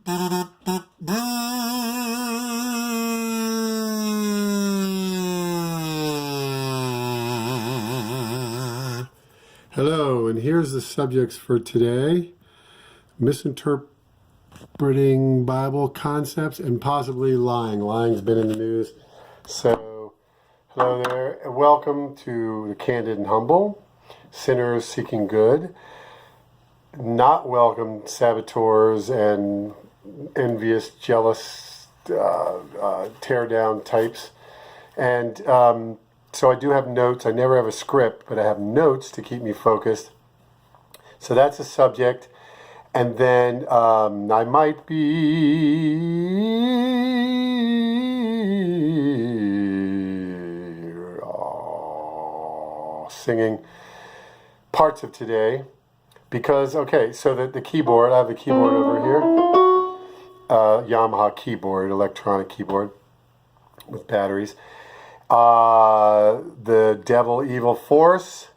Hello, and here's the subjects for today: misinterpreting Bible concepts and possibly lying. Lying's been in the news. So, hello there, and welcome to the Candid and Humble, Sinners Seeking Good. Not welcome saboteurs and envious, jealous, tear-down types. And so I do have notes. I never have a script, but I have notes to keep me focused. So that's a subject. And then I might be singing parts of today. Because, okay, so the keyboard, I have the keyboard over here. Yamaha keyboard, electronic keyboard with batteries. The devil, evil force,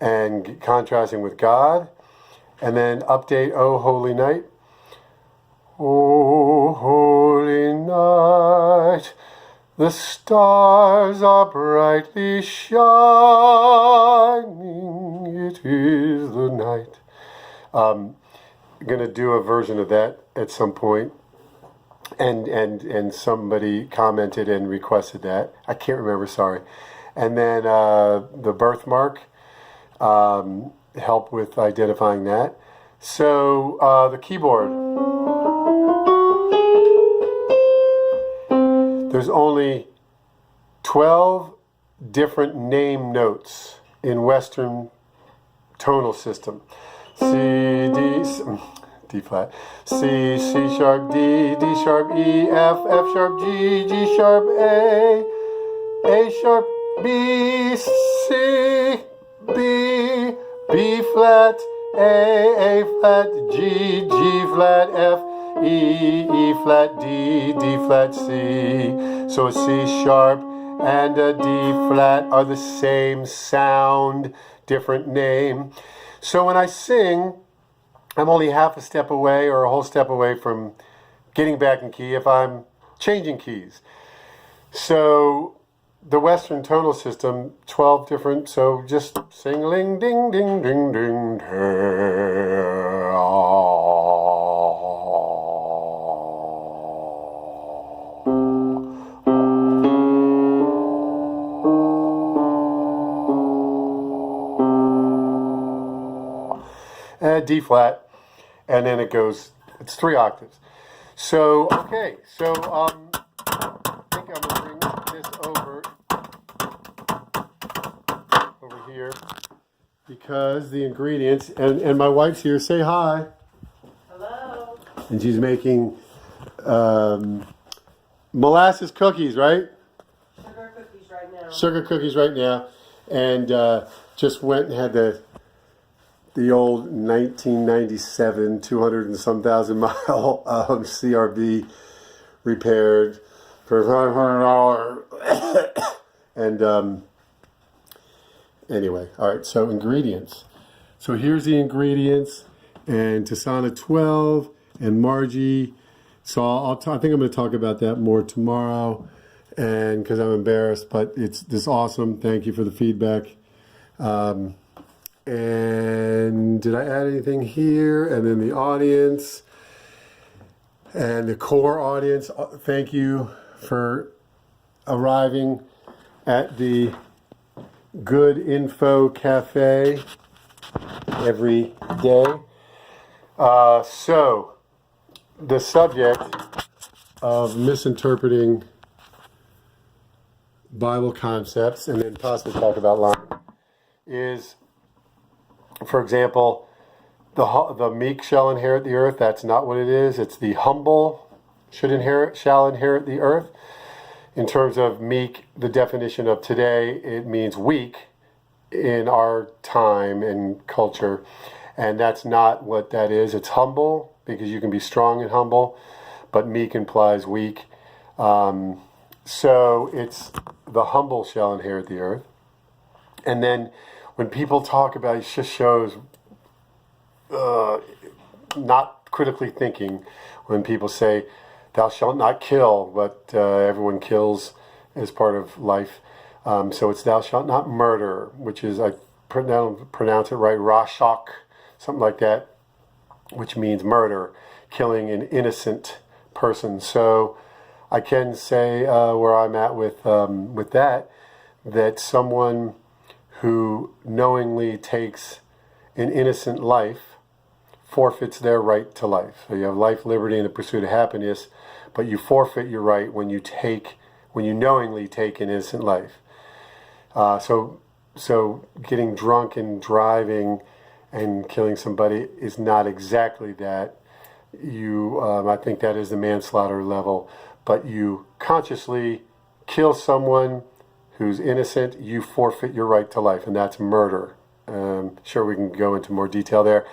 and contrasting with God. And then update, Oh Holy Night. Oh Holy Night, the stars are brightly shining, it is the night. I'm going to do a version of that at some point. And somebody commented and requested that. I can't remember, sorry. And then the birthmark, help with identifying that. So the keyboard. There's only 12 different name notes in Western tonal system. C, D, D flat, C, C sharp, D, D sharp, E, F, F sharp, G, G sharp, A sharp, B, C, B, B flat, A flat, G, G flat, F, E flat, D flat, C. So a C sharp and a D flat are the same sound, different name. So when I sing, I'm only half a step away or a whole step away from getting back in key if I'm changing keys. So the Western tonal system, 12 different, so just sing-a-ling, ding, ding, ding, ding, D flat, and then it goes, it's 3 octaves. So, okay, so I think I'm going to bring this over here, because the ingredients, and my wife's here, say hi. Hello. And she's making molasses cookies, right? Sugar cookies right now. Sugar cookies right now, and just went and had the old 1997 200 and some thousand mile CRV repaired for $500. And anyway, all right, so ingredients. So here's the ingredients, and Tasana 12 and Margie. So I think I'm going to talk about that more tomorrow, and because I'm embarrassed, but it's this awesome. Thank you for the feedback. And did I add anything here? And then the audience and the core audience, thank you for arriving at the Good Info Cafe every day. So, the subject of misinterpreting Bible concepts, and then possibly talk about lying, is, for example, the meek shall inherit the earth. That's not what it is. It's the humble shall inherit the earth. In terms of meek, the definition of today, it means weak in our time and culture. And that's not what that is. It's humble, because you can be strong and humble, but meek implies weak. So it's the humble shall inherit the earth. And then when people talk about, it just shows not critically thinking when people say, thou shalt not kill, but everyone kills as part of life. So it's thou shalt not murder, which is, I pronounce it right, rashak, something like that, which means murder, killing an innocent person. So I can say where I'm at with that someone who knowingly takes an innocent life forfeits their right to life. So you have life, liberty, and the pursuit of happiness, but you forfeit your right when you knowingly take an innocent life. So getting drunk and driving and killing somebody is not exactly that. I think that is the manslaughter level, but you consciously kill someone who's innocent, you forfeit your right to life, and that's murder. Sure, we can go into more detail there.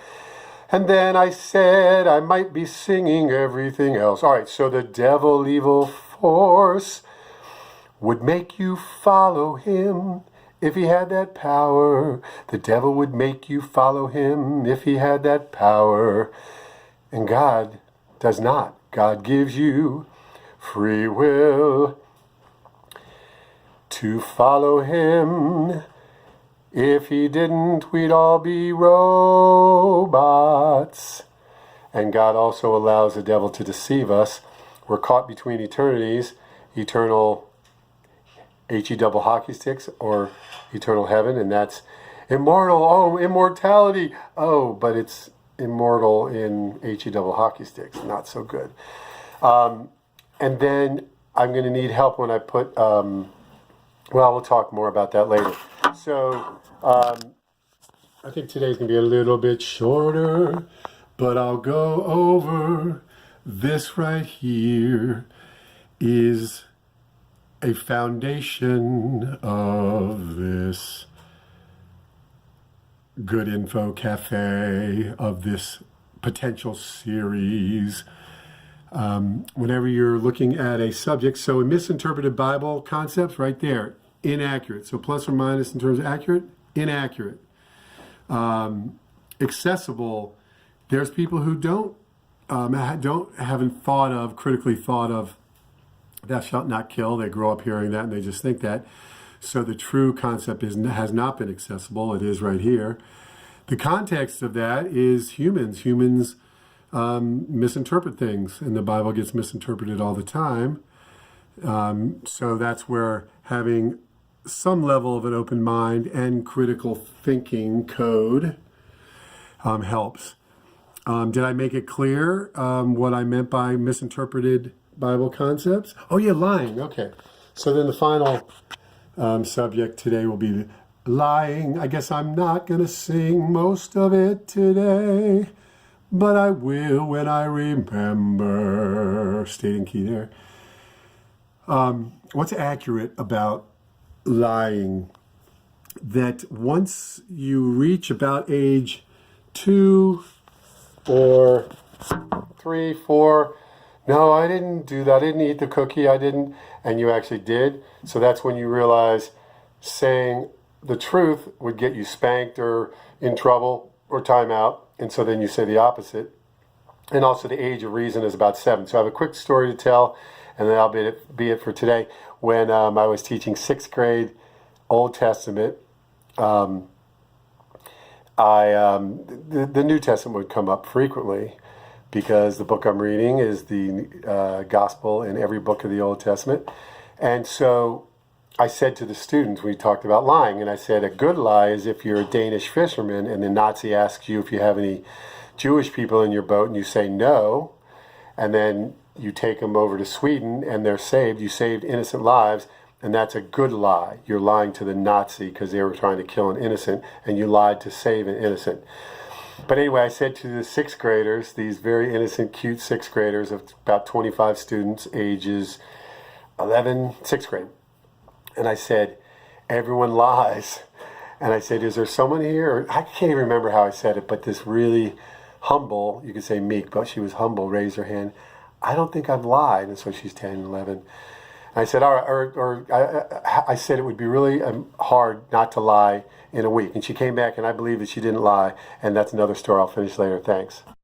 And then I said I might be singing everything else. All right, so the devil, evil force, would make you follow him if he had that power. The devil would make you follow him if he had that power. And God does not. God gives you free will to follow him. If he didn't, we'd all be robots. And God also allows the devil to deceive us. We're caught between eternities, eternal HE double hockey sticks or eternal heaven, and that's immortal. Oh, immortality. Oh, but it's immortal in HE double hockey sticks. Not so good. And then I'm going to need help when I put, we'll talk more about that later. So I think today's going to be a little bit shorter, but I'll go over this right here is a foundation of this Good Info Cafe, of this potential series. Whenever you're looking at a subject, so in Misinterpreted Bible concepts, right there, inaccurate. So plus or minus in terms of accurate, inaccurate. Accessible, there's people who haven't critically thought of thou shalt not kill. They grow up hearing that and they just think that. So the true concept has not been accessible. It is right here. The context of that is humans. Humans misinterpret things, and the Bible gets misinterpreted all the time. So that's where having some level of an open mind and critical thinking code helps. Did I make it clear what I meant by misinterpreted Bible concepts? Oh yeah, lying. Okay. So then the final subject today will be lying. I guess I'm not going to sing most of it today, but I will when I remember. Stating key there. What's accurate about lying? That once you reach about age 2 or 3, 4, no, I didn't do that. I didn't eat the cookie. I didn't. And you actually did. So that's when you realize saying the truth would get you spanked or in trouble or timeout. And so then you say the opposite. And also the age of reason is about 7. So I have a quick story to tell, and then that'll be it for today. When I was teaching 6th grade Old Testament, the New Testament would come up frequently, because the book I'm reading is the gospel in every book of the Old Testament. And so I said to the students, we talked about lying, and I said a good lie is if you're a Danish fisherman and the Nazi asks you if you have any Jewish people in your boat and you say no, and then you take them over to Sweden and they're saved, you saved innocent lives, and that's a good lie. You're lying to the Nazi because they were trying to kill an innocent, and you lied to save an innocent. But anyway, I said to the 6th graders, these very innocent, cute 6th graders of about 25 students, ages 11, 6th grade. And I said, everyone lies. And I said, is there someone here? I can't even remember how I said it, but this really humble, you could say meek, but she was humble, raised her hand. I don't think I've lied. And so she's 10, 11. And I said, all right, I said it would be really hard not to lie in a week. And she came back, and I believe that she didn't lie. And that's another story I'll finish later. Thanks.